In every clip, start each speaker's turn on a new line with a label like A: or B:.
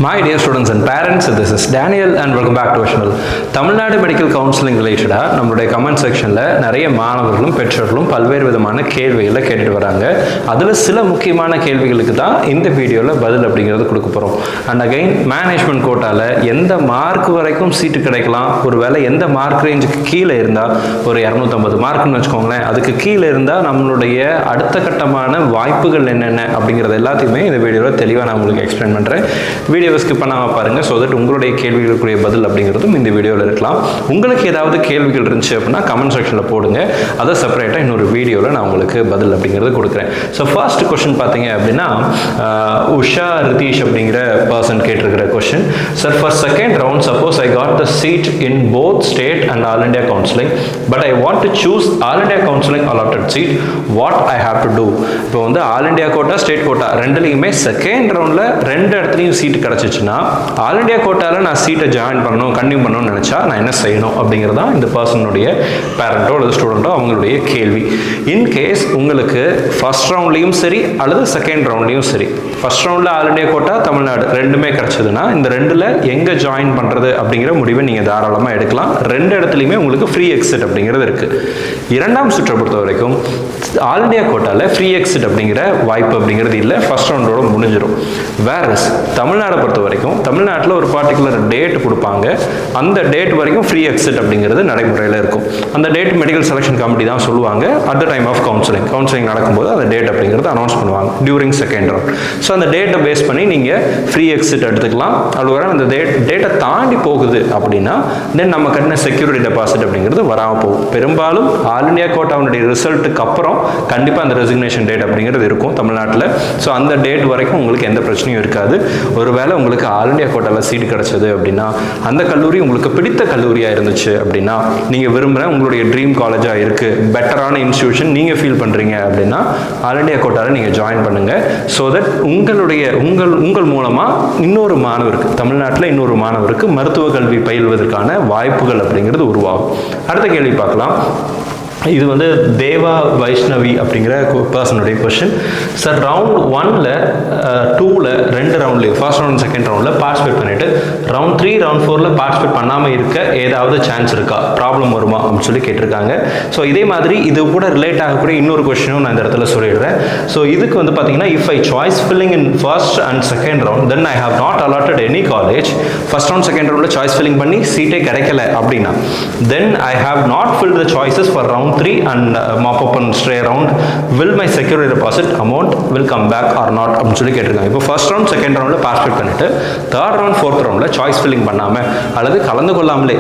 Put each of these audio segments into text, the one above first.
A: My dear students and parents, this is Daniel and welcome back to our channel. Tamil Nadu medical counselling ரிலேட்டடாக நம்மளுடைய comment செக்ஷனில் நிறைய மாணவர்களும் பெற்றோர்களும் பல்வேறு விதமான கேள்விகளை கேட்டுட்டு வராங்க. அதில் சில முக்கியமான கேள்விகளுக்கு தான் இந்த வீடியோவில் பதில் அப்படிங்கிறது கொடுக்க போகிறோம். அண்ட் அகைன் மேனேஜ்மெண்ட் கோட்டாவில் எந்த மார்க் வரைக்கும் சீட்டு கிடைக்கலாம், ஒரு வேளை எந்த மார்க் ரேஞ்சுக்கு கீழே இருந்தால், ஒரு 250 மார்க்குன்னு வச்சுக்கோங்களேன், அதுக்கு கீழே இருந்தால் நம்மளுடைய அடுத்த கட்டமான வாய்ப்புகள் என்னென்ன அப்படிங்கிறது எல்லாத்தையுமே இந்த வீடியோவில் தெளிவாக நான் உங்களுக்கு எக்ஸ்பிளைன் பண்ணுறேன். வீடியோவை ஸ்கிப் பண்ணாமல் பாருங்கள். ஸோ தட் உங்களுடைய கேள்விகளுக்குரிய பதில் அப்படிங்கிறதும் இந்த வீடியோவில் இருக்கலாம். உங்களுக்கு ஏதாவது கேள்விகள் இருந்துச்சு அப்படின்னா கமெண்ட் செக்ஷனில் போடுங்க. அதை செப்பரேட்டாக இன்னொரு வீடியோவில் நான் உங்களுக்கு பதில் அப்படிங்கிறது கொடுக்குறேன். ஸோ ஃபர்ஸ்ட் கொஸ்டின் பார்த்தீங்க அப்படின்னா உஷா ரிதீஷ் அப்படிங்கிற பர்சன் கேட்டிருக்கிற question. Sir, for second round suppose I got the seat in both state and all India counselling, but I want to choose all India counselling allotted seat, what I have to do? இப்போ வந்து all India quota state quota ரெண்டுலேயுமே second ரவுண்டில் ரெண்டு இடத்துலையும் சீட்டு கிடச்சிச்சுன்னா all India கோட்டாவில் நான் சீட்டை join பண்ணணும், கண்டினியூ பண்ணணும்னு நினச்சா நான் என்ன செய்யணும் அப்படிங்கிறது தான் இந்த பர்சனுடைய பேரண்ட்டோ அல்லது ஸ்டூடெண்ட்டோ அவங்களுடைய கேள்வி. இன்கேஸ் உங்களுக்கு ஃபர்ஸ்ட் ரவுண்ட்லேயும் சரி அல்லது செகண்ட் ரவுண்ட்லேயும் சரி, ஃபர்ஸ்ட் ரவுண்டில் ஆல் இண்டியா கோட்டா தமிழ்நாடு ரெண்டுமே கிடச்சதுன்னா இந்த ரெண்டில் எங்கே ஜாயின் பண்ணுறது அப்படிங்கிற முடிவை நீங்கள் தாராளமாக எடுக்கலாம். ரெண்டு இடத்துலையுமே உங்களுக்கு ஃப்ரீ எக்ஸிட் அப்படிங்கிறது இருக்குது. இரண்டாம் சுற்றை பொறுத்த வரைக்கும் ஆல் இண்டியா கோட்டாவில் ஃப்ரீ எக்ஸிட் அப்படிங்கிற வாய்ப்பு அப்படிங்கிறது இல்லை, ஃபர்ஸ்ட் ரவுண்டோட முடிஞ்சிடும். வேறஸ் தமிழ்நாடை பொறுத்த வரைக்கும் தமிழ்நாட்டில் ஒரு பார்ட்டிகுலர் டேட் கொடுப்பாங்க, அந்த டேட் வரைக்கும் ஃப்ரீ எக்ஸிட் அப்படிங்கிறது நடைமுறையில் இருக்கும். அந்த டேட் மெடிக்கல் செலெக்ஷன் கமிட்டி தான் சொல்லுவாங்க. At the time of counselling நடக்கும்போது அந்த டேட் அப்படிங்கிறது அனௌன்ஸ் பண்ணுவாங்க டியூரிங் செகண்ட் ரவுண்ட். ஸோ அந்த டேட்டை பேஸ் பண்ணி நீங்கள் ஃப்ரீ எக்ஸிட் எடுத்துக்கலாம். அது வர அந்த டேட்டை தாண்டி போகுது அப்படின்னா தென் நம்ம கட்டின செக்யூரிட்டி டெபாசிட் அப்படிங்கிறது வராமல் போகும். பெரும்பாலும் ஆல் இண்டியா கோட்டாவுடைய ரிசல்ட்டுக்கு அப்புறம் கண்டிப்பாக அந்த ரெசிக்னேஷன் டேட் அப்படிங்கிறது இருக்கும் தமிழ்நாட்டில். ஸோ அந்த டேட் வரைக்கும் உங்களுக்கு எந்த பிரச்சனையும் இருக்காது. ஒருவேளை உங்களுக்கு ஆல் இண்டியா கோட்டாவில் சீட் கிடச்சது அப்படின்னா அந்த கல்லூரி உங்களுக்கு பிடித்த கல்லூரியாக இருந்துச்சு அப்படின்னா, நீங்கள் விரும்புகிற உங்களுடைய ட்ரீம் காலேஜாக இருக்குது, பெட்டரான இன்ஸ்டியூஷன் நீங்கள் ஃபீல் பண்ணுறீங்க அப்படின்னா ஆல் இண்டியா கோட்டாவில் நீங்கள் ஜாயின் பண்ணுங்கள். ஸோ தட் உங்கள் மூலமாக இன்னொரு மாணவருக்கு, தமிழ்நாட்டில் இன்னொரு மாணவருக்கு மருத்துவ கல்வி பயில்வதற்கான வாய்ப்புகள் அப்படிங்கிறது உருவாகும். அடுத்த கேள்வி பார்க்கலாம். இது வந்து தேவா வைஷ்ணவி அப்படிங்கிற பர்சனுடைய கொஸ்டின். சார், ரவுண்ட் 1ல் 2ல் ரெண்டு ரவுண்ட்லேயும் ஃபர்ஸ்ட் ரவுண்ட் செகண்ட் ரவுண்டில் பார்ட்டிசிபேட் பண்ணிவிட்டு ரவுண்ட் 3 ரவுண்ட் 4ல் பார்ட்டிசிபேட் பண்ணாமல் இருக்க ஏதாவது சான்ஸ் இருக்கா, ப்ராப்ளம் வருமா அப்படின்னு சொல்லி கேட்டிருக்காங்க. ஸோ இதே மாதிரி இது கூட ரிலேட் ஆகக்கூடிய இன்னொரு கொஸ்டினும் நான் இந்த இடத்துல சொல்லிடுறேன். ஸோ இதுக்கு வந்து பார்த்தீங்கன்னா, if I choice filling in first and second round then I have not allotted any college, first round second ரவுண்டில் சாய்ஸ் ஃபில்லிங் பண்ணி சீட்டே கிடைக்கல அப்படின்னா then I have not filled the choices for round 3 and mop up and stray around, will my security deposit amount will come back or not அப்படின்னு சொல்லி கேட்டிருக்காங்க. இப்போ first round second ரவுண்டில் பார்ட்டிசிபேட் பண்ணிட்டு தேர்ட் ரவுண்ட் ஃபோர்த் ரவுண்டில் choice filling பண்ணாமல் அல்லது கலந்து கொள்ளாமலே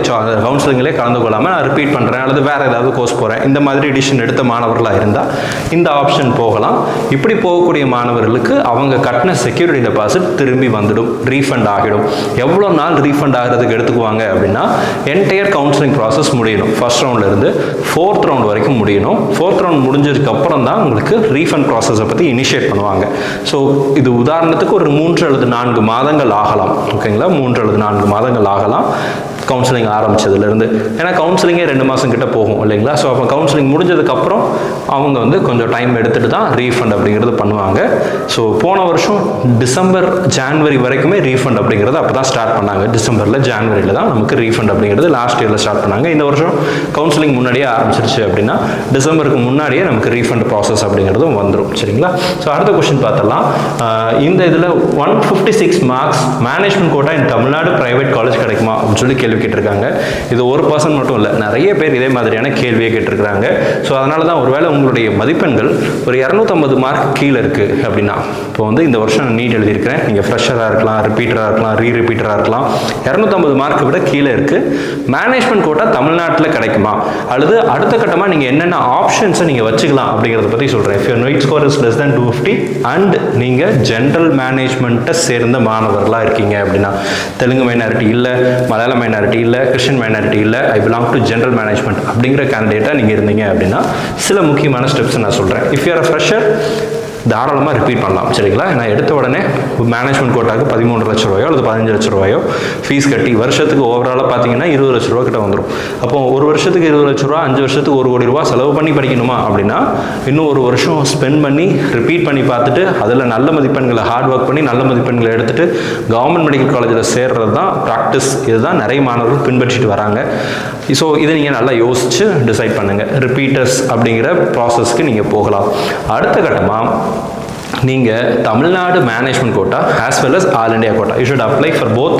A: கவுன்சிலிங்லேயே கலந்து கொள்ளாமல் நான் ரிப்பீட் பண்ணுறேன் அல்லது வேறு ஏதாவது கோர்ஸ் போகிறேன், இந்த மாதிரி டிசிஷன் எடுத்த மாணவர்களாக இருந்தால் இந்த ஆப்ஷன் போகலாம். இப்படி போகக்கூடிய மாணவர்களுக்கு அவங்க கட்டின செக்யூரிட்டி டெபாசிட் திரும்பி வந்துடும், ரீஃபண்ட் ஆகிடும். எவ்வளோ நாள் ரீஃபண்ட் ஆகிறதுக்கு எடுத்துக்குவாங்க அப்படின்னா என்டையர் கவுன்சிலிங் ப்ராசஸ் முடியணும், ஃபர்ஸ்ட் ரவுண்ட்லேருந்து ஃபோர்த் ரவுண்ட் வரைக்கும் முடியணும். ஃபோர்த் ரவுண்ட் முடிஞ்சதுக்கு அப்புறம் தான் உங்களுக்கு ரீஃபண்ட் ப்ராசஸை பற்றி இனிஷியேட் பண்ணுவாங்க. ஸோ இது உதாரணத்துக்கு ஒரு 3 அல்லது 4 மாதங்கள் ஆகலாம். ஓகேங்களா, 3 அல்லது 4 மாதங்கள் ஆகலாம் கவுன்சிலிங் ஆரம்பித்ததுலேருந்து. ஏன்னா கவுன்சிலிங்கே 2 மாதம் கிட்ட போகும் இல்லைங்களா. ஸோ அப்போ கவுன்சிலிங் முடிஞ்சதுக்கப்புறம் அவங்க வந்து கொஞ்சம் டைம் எடுத்துகிட்டு தான் ரீஃபண்ட் அப்படிங்கிறது பண்ணுவாங்க. ஸோ போன வருஷம் டிசம்பர் ஜான்வரி வரைக்குமே ரீஃபண்ட் அப்படிங்கிறது அப்போ தான் ஸ்டார்ட் பண்ணாங்க. டிசம்பரில் ஜான்வரியில் தான் நமக்கு ரீஃபண்ட் அப்படிங்கிறது லாஸ்ட் இயரில் ஸ்டார்ட் பண்ணாங்க. இந்த வருஷம் கவுன்சிலிங் முன்னாடியே ஆரம்பிச்சிருச்சு அப்படின்னா டிசம்பருக்கு முன்னாடியே நமக்கு ரீஃபண்ட் ப்ராசஸ் அப்படிங்கிறதும் வந்துடும். சரிங்களா. ஸோ அடுத்த கொஸ்டின் பார்த்தலாம். இந்த இதில் 156 marks management quota in Tamil Nadu private college கிடைக்குமா அப்படின்னு சொல்லி கேள்வி கேட்டிருக்காங்க. இது ஒரு பர்சன் மட்டும் இல்லை, நிறைய பேர் இதே மாதிரியான கேள்வியை கேட்டிருக்கிறாங்க. ஸோ அதனால தான் ஒருவேளை உங்களுடைய மதிப்பெண்கள் ஒரு 250 மார்க் கீழே இருக்குது அப்படின்னா, இப்போ வந்து இந்த வருஷம் நீட் எழுதியிருக்கிறேன், நீங்கள் ஃப்ரெஷராக இருக்கலாம், ரிப்பீட்டராக இருக்கலாம், ரீரிப்பீட்டராக இருக்கலாம், 250 மார்க்கை விட கீழே இருக்குது, மேனேஜ்மெண்ட் கோட்டா தமிழ்நாட்டில் கிடைக்குமா அல்லது அடுத்த கட்டமாக நீங்கள் என்னென்ன ஆப்ஷன்ஸை நீங்கள் வச்சுக்கலாம் அப்படிங்கிறத பற்றி சொல்கிறேன். If your NEET score is less than 250 and நீங்கள் ஜென்ரல் மேனேஜ்மெண்ட்டை சேர்ந்த மாணவர்களாக இருக்கீங்க அப்படின்னா, தெலுங்கு மைனாரிட்டி இல்லை, மலையாள மைனாரிட்டி இல்லை, கிறிஸ்டின் மைனாரிட்டி இல்லை, I belong to general management அப்படிங்கிற கேண்டிடேட்டாக நீங்கள் இருந்தீங்க அப்படின்னா சில முக்கியமான ஸ்டெப்ஸ் நான் சொல்கிறேன். If you R a fresher தாராளமாக ரிப்பீட் பண்ணலாம். சரிங்களா? நான் எடுத்த உடனே மேனேஜ்மெண்ட் கோட்டாக்கு 13 லட்ச ரூபாயோ அல்லது 15 லட்ச ரூபாயோ ஃபீஸ் கட்டி வருஷத்துக்கு ஓவராலாக பார்த்தீங்கன்னா 20 லட்ச ரூபா கிட்ட வந்துடும். அப்போ ஒரு வருஷத்துக்கு 20 லட்ச ரூபா, 5 வருஷத்துக்கு 1 கோடி ரூபா செலவு பண்ணி படிக்கணுமா அப்படின்னா இன்னும் ஒரு வருஷம் ஸ்பெண்ட் பண்ணி ரிப்பீட் பண்ணி பார்த்துட்டு அதில் நல்ல மதிப்பெண்களை ஹார்ட் ஒர்க் பண்ணி நல்ல மதிப்பெண்களை எடுத்துட்டு கவர்மெண்ட் மெடிக்கல் காலேஜில் சேர்றது தான் ப்ராக்டிஸ். இதுதான் நிறைய மாணவர்கள் பின்பற்றிட்டு வராங்க. ஸோ இதை நீங்கள் நல்லா யோசிச்சு டிசைட் பண்ணுங்கள். ரிப்பீட்டர்ஸ் அப்படிங்கிற ப்ராசஸ்க்கு நீங்கள் போகலாம். அடுத்த கட்டமாக நீங்கள் Tamil Nadu management quota as well as all India quota you should apply for both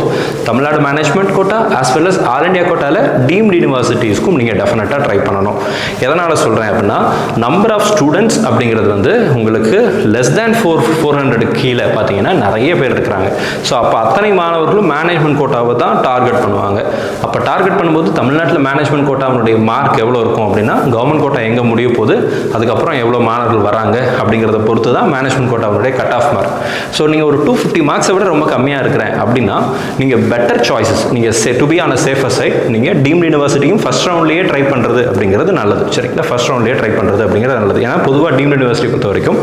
A: Tamil Nadu management quota as well as all India கோட்டாவில் டீம்டு யூனிவர்சிட்டிஸ்க்கும் நீங்கள் டெஃபினட்டாக ட்ரை பண்ணணும். எதனால் சொல்கிறேன் அப்படின்னா நம்பர் ஆஃப் ஸ்டூடெண்ட்ஸ் அப்படிங்கிறது வந்து உங்களுக்கு லெஸ் தேன் 400 கீழே பார்த்தீங்கன்னா நிறைய பேர் இருக்கிறாங்க. ஸோ அப்போ அத்தனை மாணவர்களும் மேனேஜ்மெண்ட் கோட்டாவை தான் டார்கெட் பண்ணுவாங்க. அப்போ டார்கெட் பண்ணும்போது தமிழ்நாட்டில் மேனேஜ்மெண்ட் கோட்டாவுடைய மார்க் எவ்வளோ இருக்கும் அப்படின்னா கவர்மெண்ட் கோட்டா எங்கே முடிய போகுது, அதுக்கப்புறம் எவ்வளோ மாணவர்கள் வராங்க அப்படிங்கிறத பொறுத்து தான் மேனேஜ்மெண்ட் கோட்டாவுடைய கட் ஆஃப் மார்க். ஸோ நீங்கள் ஒரு 250 மார்க்ஸை விட ரொம்ப கம்மியாக இருக்கிறேன் அப்படின்னா நீங்கள் பெட்டர் சாய்ஸஸ், நீங்கள் to be on a safer side நீங்கள் டீம்டு யூனிவர்சிட்டியும் ஃபர்ஸ்ட் ரவுண்ட்லேயே ட்ரை பண்ணுறது அப்படிங்கிறது நல்லது. சரிங்களா? ஃபர்ஸ்ட் ரவுண்ட்லேயே ட்ரை பண்ணுறது அப்படிங்கிறது நல்லது. ஏன்னா பொதுவாக டீம்டு யூனிவர்சிட்டி பொறுத்த வரைக்கும்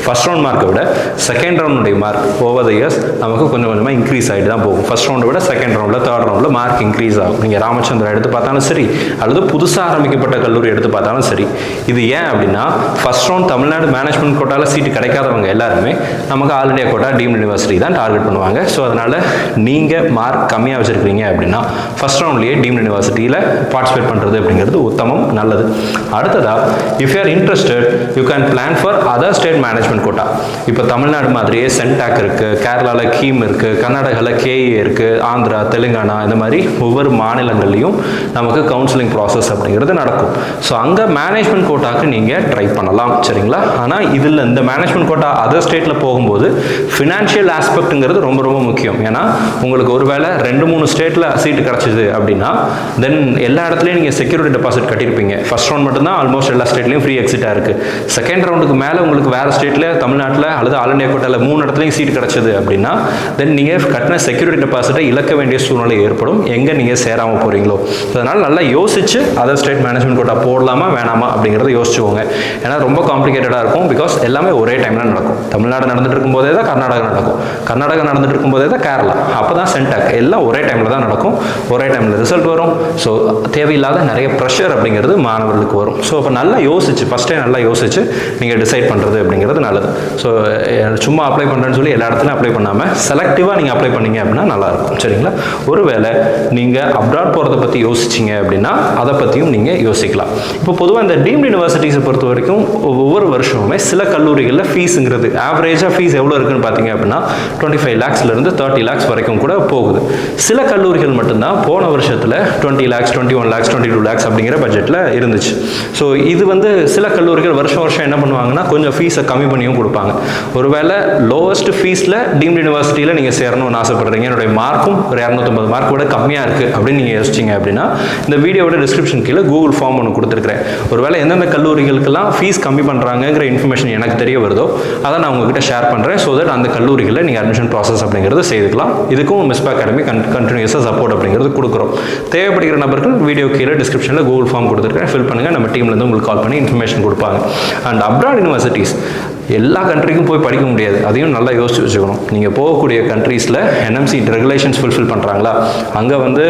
A: ஃபர்ஸ்ட் ரவுண்ட் மார்க்கை விட செகண்ட் ரவுண்டுடைய மார்க் ஓவர் த இயர்ஸ் நமக்கு கொஞ்சம் கொஞ்சமாக இன்க்ரீஸ் ஆகிட்டு தான் போகும். ஃபர்ஸ்ட் ரவுண்டை விட செகண்ட் ரவுண்டில் தேர்ட் ரவுண்டில் மார்க் இன்க்ரீஸ் ஆகும். நீங்கள் ராமச்சந்திரா எடுத்து பார்த்தாலும் சரி அல்லது புதுசாக ஆரம்பிக்கப்பட்ட கல்லூரி எடுத்து பார்த்தாலும் சரி. இது ஏன் அப்படின்னா ஃபர்ஸ்ட் ரவுண்ட் தமிழ்நாடு மேனேஜ்மெண்ட் கோட்டாவில் சீட்டு கிடைக்காதவங்க எல்லாருமே நமக்கு all India quota deemed university தான் டார்கெட் பண்ணுவாங்க. ஸோ அதனால் நீங்கள் மார்க் கம்மியாக வச்சுருக்கீங்க அப்படின்னா ஃபர்ஸ்ட் ரவுண்ட்லேயே டீம்டு யூனிவர்சிட்டியில் பார்ட்டிசிபேட் பண்ணுறது அப்படிங்கிறது உத்தமம், நல்லது. அடுத்ததாக if you are interested you can plan for other state management quota. இப்போ தமிழ்நாடு மாதிரியே சென்டாக் இருக்குது, கேரளாவில் கீம் இருக்குது, கர்நாடகாவில் கேஏ இருக்குது, ஆந்திரா, தெலுங்கானா இந்த மாதிரி ஒவ்வொரு மாநிலங்கள்லையும் நமக்கு கவுன்சிலிங் ப்ராசஸ் அப்படிங்கிறது நடக்கும். ஸோ அங்கே மேனேஜ்மெண்ட் கோட்டாக்கு நீங்கள் ட்ரை பண்ணலாம். சரிங்களா? ஆனால் இதில் இந்த மேனேஜ்மெண்ட் கோட்டா அதர் ஸ்டேட்டில் போகும்போது ஃபினான்ஷியல் ஆஸ்பெக்ட்டுங்கிறது ரொம்ப ரொம்ப முக்கியம். ஏன்னா உங்களுக்கு ஒருவேளை 2-3 ஸ்டேட்டில் சீட்டு கிடச்சிது அப்படின்னா தென் எல்லா இடத்துலையும் நீங்கள் செக்யூரிட்டி டெபாசிட் கட்டியிருப்பீங்க. ஃபர்ஸ்ட் ரவுண்ட் மட்டும்தான் ஆல்மோஸ்ட் எல்லா ஸ்டேட்லையும் ஃப்ரீ எக்ஸிட்டாக இருக்குது. செகண்ட் ரவுண்டுக்கு மேலே உங்களுக்கு வேறு ஸ்டேட்டில் தமிழ்நாட்டில் அல்லது ஆல் இண்டியா கோட்டாவில் 3 இடத்துலையும் சீட்டு கிடச்சிது அப்படின்னா தென் நீங்கள் கட்டின செக்யூரிட்டி டெபாசிட்டை இழக்க வேண்டிய சூழ்நிலை ஏற்படும் எங்கே நீங்கள் சேராமல் போகிறீங்களோ. அதனால் நல்லா யோசிச்சு அதர் ஸ்டேட் மேனேஜ்மெண்ட் கோட்டா போடலாமா வேணாமா அப்படிங்கிறத யோசிச்சுக்கோங்க. ஏன்னா ரொம்ப காம்ப்ளிகேட்டடாக இருக்கும். பிகாஸ் எல்லாமே ஒரே டைமில் நடக்கும். தமிழ்நாடு நடந்துட்டு இருக்கும்போதே தான் கர்நாடகா நடக்கும், கர்நாடகா நடந்துட்டு இருக்கும்போதே தான் கேரளா, அப்போ தான் சென்டாக், எல்லாம் ஒரே டைமில் தான் நடக்கும், ஒரே டைமில் ரிசல்ட் வரும். ஸோ தேவையில்லாத நிறைய ப்ரெஷர் அப்படிங்கிறது மாணவர்களுக்கு வரும். ஸோ அப்போ நல்லா யோசிச்சு ஃபஸ்ட்டே நல்லா யோசிச்சு நீங்கள் டிசைட் பண்ணுறது அப்படிங்கிறது நல்லது. ஸோ சும்மா அப்ளை பண்ணுறேன்னு சொல்லி எல்லா இடத்துலையும் அப்ளை பண்ணாமல் செலக்டிவாக நீங்கள் அப்ளை பண்ணீங்க அப்படின்னா நல்லாயிருக்கும். சரிங்களா? ஒருவேளை நீங்கள் அப்ராட் போகிறத பற்றி யோசிச்சிங்க அப்படின்னா அதை பற்றியும் நீங்கள் யோசிக்கலாம். இப்போ பொதுவாக இந்த டீம்டு யூனிவர்சிட்டிஸை பொறுத்த வரைக்கும் ஒவ்வொரு வருஷமுமே சில கல்லூரிகளில் ஃபீஸுங்கிறது ஆவரேஜாக ஃபீஸ் எவ்வளோ இருக்குன்னு பார்த்தீங்க அப்படின்னா 25 lakhsலேருந்து 30 lakhs வரைக்கும் கூட போகுது. சில கல்லூரிகள் மட்டும்தான் போன வருஷத்தில் 20 lakhs, 21 lakhs, 22 lakhs அப்படிங்கிற பட்ஜெட்டில் இருந்துச்சு. ஸோ இது வந்து சில கல்லூரிகள் வருஷம் வருஷம் என்ன பண்ணுவாங்கன்னா கொஞ்சம் ஃபீஸை கம்மி பண்ணியும் கொடுப்பாங்க. ஒருவேளை லோவஸ்ட் ஃபீஸில் டீம்டு யூனிவர்சிட்டியில் நீங்கள் சேரணும்னு ஆசைப்படுறீங்க, என்னுடைய மார்க்கும் ஒரு 250 மார்க் விட கம்மியாக இருக்குது அப்படின்னு நீங்கள் யோசிச்சிங்க அப்படின்னா இந்த வீடியோட டிஸ்கிரிப்ஷன் கீழே கூகுள் ஃபார்ம் ஒன்று கொடுத்துருக்கிறேன். ஒருவேளை எந்தெந்த கல்லூரிகளுக்கெல்லாம் ஃபீஸ் கம்மி பண்ணுறாங்கிற இன்ஃபர்மேஷன் எனக்கு தெரிய வருதோ அதை நான் உங்ககிட்ட ஷேர் பண்ணுறேன். ஸோ தட் அந்த கல்லூரிகளில் நீங்கள் அட்மிஷன் ப்ராசஸ் அப்படிங்கிறது செய்துக்கலாம். இதுக்கும் மிஸ்பா அகாடமி கண்டினியூஸாக சப்போர்ட் அப்படிங்கிறது கொடுக்குறோம். தேவைப்படுகிற நபர்கள் வீடியோ கீழே டிஸ்கிரிப்ஷனில் கூகுள் ஃபார்ம் கொடுத்துருக்கேன், ஃபில் பண்ணுங்கள். நம்ம டீம்லேருந்து உங்களுக்கு கால் பண்ணி இன்ஃபர்மேஷன் கொடுப்பாங்க. அண்ட் அப்ராட் யூனிவர்சிட்டிஸ் எல்லா கண்ட்ரிக்கும் போய் படிக்க முடியாது, அதையும் நல்லா யோசிச்சு வச்சுக்கணும். நீங்கள் போகக்கூடிய கண்ட்ரீஸில் என்எம்சி ரெகுலேஷன்ஸ் ஃபுல்ஃபில் பண்ணுறாங்களா, அங்கே வந்து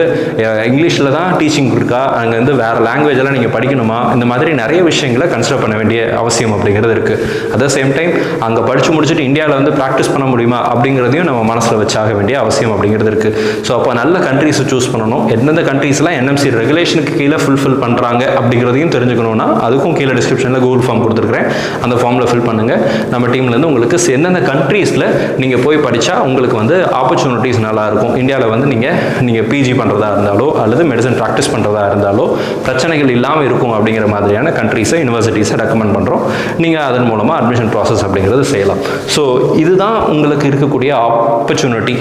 A: இங்கிலீஷில் தான் டீச்சிங் இருக்கா, அங்கே வந்து வேறு லாங்குவேஜெல்லாம் நீங்கள் படிக்கணுமா, இந்த மாதிரி நிறைய விஷயங்களை கன்சிடர் பண்ண வேண்டிய அவசியம் அப்படிங்கிறது இருக்குது. அட் த சேம் டைம் அங்கே படித்து முடிச்சுட்டு இந்தியாவில் வந்து ப்ராக்டிஸ் பண்ண முடியுமா அப்படிங்கிறதையும் நம்ம மனசில் வச்சாக வேண்டிய அவசியம் அப்படிங்கிறது இருக்குது. ஸோ அப்போ நல்ல கண்ட்ரீஸை சூஸ் பண்ணணும். எந்தெந்த கண்ட்ரீஸ்லாம் என்எம்சி ரெகுலேஷனுக்கு கீழே ஃபுல்ஃபில் பண்ணுறாங்க அப்படிங்கிறதையும் தெரிஞ்சுக்கணும்னா அதுக்கும் கீழே டிஸ்கிரிப்ஷனில் கூகுள் ஃபார்ம் கொடுத்துருக்கிறேன், அந்த ஃபார்மில் ஃபில் பண்ணுங்கள். நம்ம டீம்லேருந்து உங்களுக்கு எந்தெந்த கண்ட்ரீஸில் நீங்கள் போய் படித்தா உங்களுக்கு வந்து ஆப்பர்ச்சுனிட்டிஸ் நல்லாயிருக்கும், இந்தியாவில் வந்து நீங்கள் பிஜி பண்ணுறதா இருந்தாலோ அல்லது மெடிசன் ப்ராக்டிஸ் பண்ணுறதா இருந்தாலோ பிரச்சனைகள் இல்லாமல் இருக்கும் அப்படிங்கிற மாதிரியான கண்ட்ரீஸை யூனிவர்சிட்டிஸை ரெக்கமெண்ட் பண்ணுறோம். நீங்கள் அதன் மூலமாக அட்மிஷன் ப்ராசஸ் அப்படிங்கிறது செய்யலாம். ஸோ இதுதான் உங்களுக்கு இருக்கக்கூடிய opportunity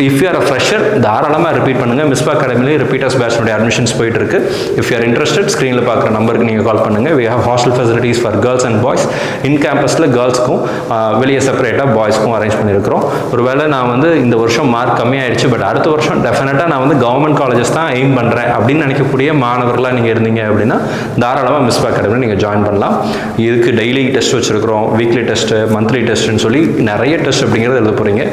A: if you R a fresher தாராளமாக ரிப்பீட் பண்ணுங்கள். மிஸ்பா அகாடமிலேயே ரிப்பீட்டர்ஸ் பேட்ச்னுடைய அட்மிஷன்ஸ் போயிட்டு இருக்கு. இஃப் யூ ஆர் இன்ட்ரெஸ்டட் ஸ்க்ரீனில் பார்க்குற நம்பருக்கு நீங்கள் கால் பண்ணுங்கள். We have hostel facilities for girls and boys. In கேம்பஸில் கேர்ள்ஸ்க்கும் வெளியே செப்பரேட்டாக பாய்ஸ்க்கும் அரேஞ்ச் பண்ணியிருக்கிறோம். ஒருவேளை நான் வந்து இந்த வருஷம் மார்க் கம்மியாயிடுச்சு, பட் அடுத்த வருஷம் டெஃபினட்டாக நான் வந்து கவர்மெண்ட் காலேஜஸ் தான் எய்ம் பண்ணுறேன் அப்படின்னு நினைக்கக்கூடிய மாணவர்களாக நீங்கள் இருந்தீங்க அப்படின்னா தாராளமாக மிஸ்பா அகாடமியில் நீங்கள் ஜாயின் பண்ணலாம். இதுக்கு டெய்லி டெஸ்ட் வச்சுருக்கிறோம், வீக்லி டெஸ்ட்டு, மந்த்லி டெஸ்ட்டுன்னு சொல்லி நிறைய டெஸ்ட் அப்படிங்கிறது எழுத போகிறீங்க.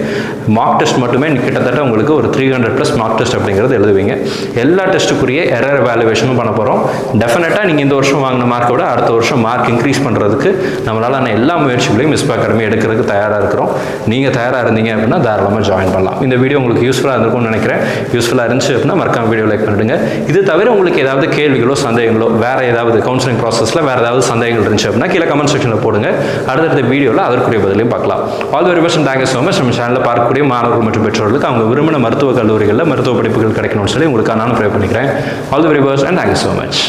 A: மார்க் டெஸ்ட் மட்டுமே கிட்டத்தட்ட உங்களுக்கு ஒரு 300+ மார்க் டெஸ்ட் அப்படிங்கிறது எழுதுவீங்க. எல்லா டெஸ்ட்டுக்குரிய எரர் எவாலுவேஷனும் பண்ண போகிறோம். டெஃபினட்டாக நீங்கள் இந்த வருஷம் வாங்கின மார்க்கை விட அடுத்த வருஷம் மார்க் இன்க்ரீஸ் பண்ணுறதுக்கு நம்மளால் எல்லா முயற்சிகளையும் மிஸ்பா அகாடமி எடுக்கிறதுக்கு தயாராக இருக்கிறோம். நீங்கள் தயாராக இருந்தீங்க அப்படின்னா தாராளமாக ஜாயின் பண்ணலாம். இந்த வீடியோ உங்களுக்கு யூஸ்ஃபுல்லாக இருந்திருக்கும்னு நினைக்கிறேன். யூஸ்ஃபுல்லாக இருந்துச்சு அப்படின்னா மறக்காம வீடியோ லைக் பண்ணிடுங்க. இது தவிர உங்களுக்கு ஏதாவது கேள்விகளோ சந்தேகங்களோ வேறு ஏதாவது கவுன்சிலிங் ப்ராசஸில் வேறு ஏதாவது சந்தேகங்கள் இருந்துச்சு அப்படின்னா கீழே கமெண்ட் செக்ஷனில் போடுங்க. அடுத்தடுத்த வீடியோவில் அதற்குரிய பதிலையும் பார்க்கலாம். All the very best. Thank you so much. நம்ம சேனலில் பார்க்கக்கூடிய மாணவர்கள் மற்றும் பெற்றோர்களுக்கு அவங்க விரும்பின மருத்துவக் கல்லூரிகளில் மருத்துவ படிப்புகள் கிடைக்கணும்னு சொல்லி உங்களுக்கு நான் ப்ரே பண்ணிக்கிறேன். All the very best and thank you so much.